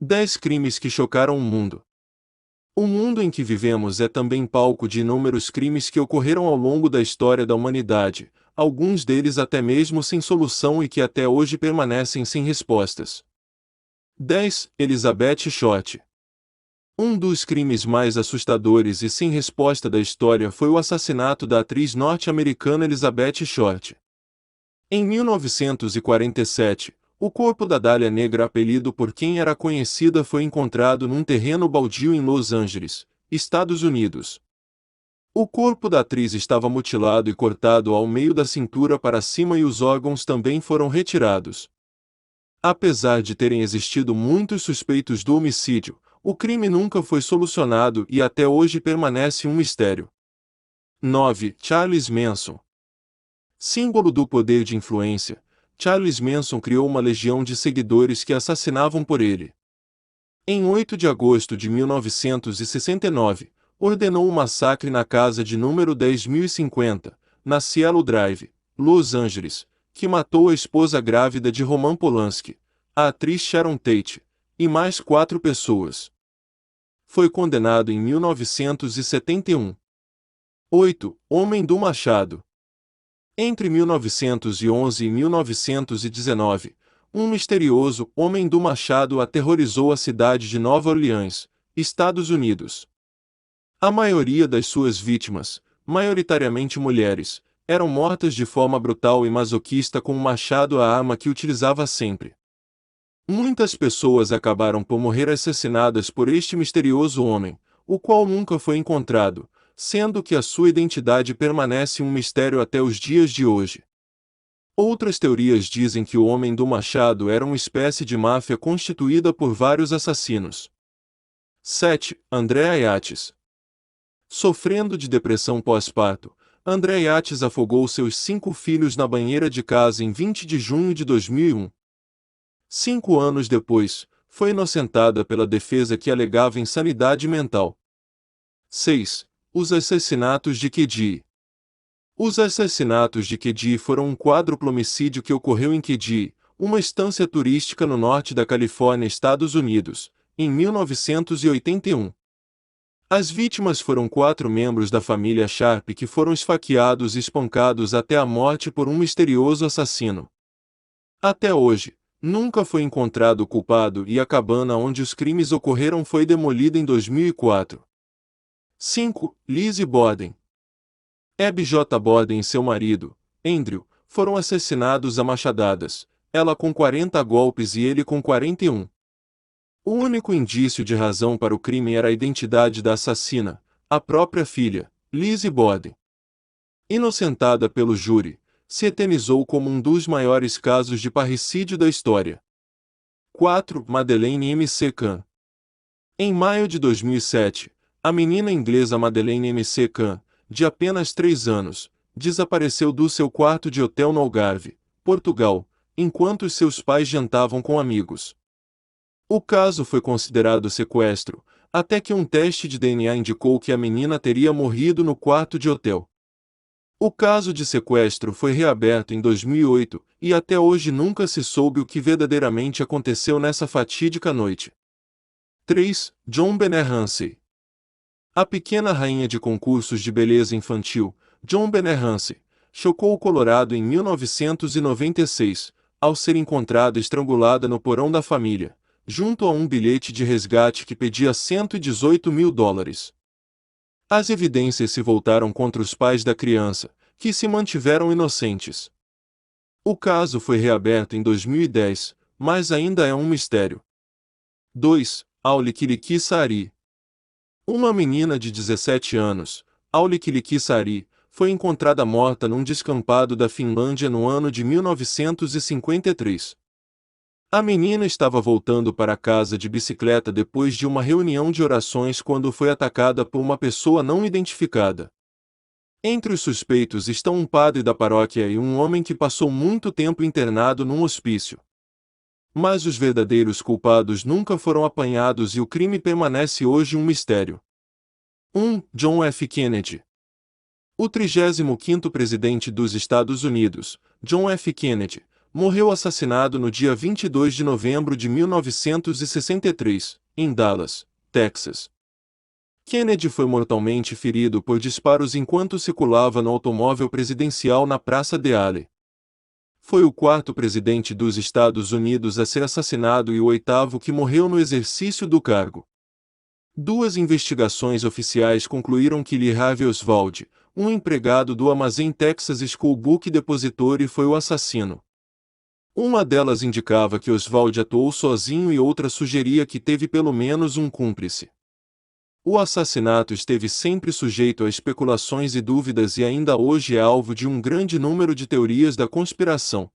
10 crimes que chocaram o mundo. O mundo em que vivemos é também palco de inúmeros crimes que ocorreram ao longo da história da humanidade, alguns deles até mesmo sem solução e que até hoje permanecem sem respostas. 10. Elizabeth Short. Um dos crimes mais assustadores e sem resposta da história foi o assassinato da atriz norte-americana Elizabeth Short. Em 1947, o corpo da Dália Negra, apelido por quem era conhecida, foi encontrado num terreno baldio em Los Angeles, Estados Unidos. O corpo da atriz estava mutilado e cortado ao meio da cintura para cima e os órgãos também foram retirados. Apesar de terem existido muitos suspeitos do homicídio, o crime nunca foi solucionado e até hoje permanece um mistério. 9. Charles Manson. Símbolo do poder de influência, Charles Manson criou uma legião de seguidores que assassinavam por ele. Em 8 de agosto de 1969, ordenou um massacre na casa de número 10.050, na Cielo Drive, Los Angeles, que matou a esposa grávida de Roman Polanski, a atriz Sharon Tate, e mais 4 pessoas. Foi condenado em 1971. 8. Homem do Machado. Entre 1911 e 1919, um misterioso Homem do Machado aterrorizou a cidade de Nova Orleans, Estados Unidos. A maioria das suas vítimas, maioritariamente mulheres, eram mortas de forma brutal e masoquista com um machado, a arma que utilizava sempre. Muitas pessoas acabaram por morrer assassinadas por este misterioso homem, o qual nunca foi encontrado, sendo que a sua identidade permanece um mistério até os dias de hoje. Outras teorias dizem que o Homem do Machado era uma espécie de máfia constituída por vários assassinos. 7. Andrea Yates. Sofrendo de depressão pós-parto, Andrea Yates afogou seus 5 filhos na banheira de casa em 20 de junho de 2001. 5 anos depois, foi inocentada pela defesa que alegava insanidade mental. 6. Os assassinatos de Kedzie. Os assassinatos de Kedzie foram um quádruplo homicídio que ocorreu em Kedzie, uma estância turística no norte da Califórnia, Estados Unidos, em 1981. As vítimas foram 4 membros da família Sharp que foram esfaqueados e espancados até a morte por um misterioso assassino. Até hoje, nunca foi encontrado o culpado e a cabana onde os crimes ocorreram foi demolida em 2004. 5. Lizzie Borden. Abby J. Borden e seu marido, Andrew, foram assassinados a machadadas, ela com 40 golpes e ele com 41. O único indício de razão para o crime era a identidade da assassina, a própria filha, Lizzie Borden. Inocentada pelo júri, se eternizou como um dos maiores casos de parricídio da história. 4. Madeleine M.C. Kahn. Em maio de 2007, a menina inglesa Madeleine M.C. Kahn, de apenas 3 anos, desapareceu do seu quarto de hotel no Algarve, Portugal, enquanto seus pais jantavam com amigos. O caso foi considerado sequestro, até que um teste de DNA indicou que a menina teria morrido no quarto de hotel. O caso de sequestro foi reaberto em 2008, e até hoje nunca se soube o que verdadeiramente aconteceu nessa fatídica noite. 3. John Benet-Ramsey. A pequena rainha de concursos de beleza infantil, John Benet-Ramsey, chocou o Colorado em 1996, ao ser encontrada estrangulada no porão da família, junto a um bilhete de resgate que pedia $118 mil. As evidências se voltaram contra os pais da criança, que se mantiveram inocentes. O caso foi reaberto em 2010, mas ainda é um mistério. 2. Aulikiliki Saari. Uma menina de 17 anos, Aulikiliki Saari, foi encontrada morta num descampado da Finlândia no ano de 1953. A menina estava voltando para casa de bicicleta depois de uma reunião de orações quando foi atacada por uma pessoa não identificada. Entre os suspeitos estão um padre da paróquia e um homem que passou muito tempo internado num hospício. Mas os verdadeiros culpados nunca foram apanhados e o crime permanece hoje um mistério. 1. John F. Kennedy. O 35º presidente dos Estados Unidos, John F. Kennedy, morreu assassinado no dia 22 de novembro de 1963, em Dallas, Texas. Kennedy foi mortalmente ferido por disparos enquanto circulava no automóvel presidencial na Praça de Alley. Foi o quarto presidente dos Estados Unidos a ser assassinado e o oitavo que morreu no exercício do cargo. Duas investigações oficiais concluíram que Lee Harvey Oswald, um empregado do Amazon Texas School Book Depository, foi o assassino. Uma delas indicava que Oswald atuou sozinho e outra sugeria que teve pelo menos um cúmplice. O assassinato esteve sempre sujeito a especulações e dúvidas e ainda hoje é alvo de um grande número de teorias da conspiração.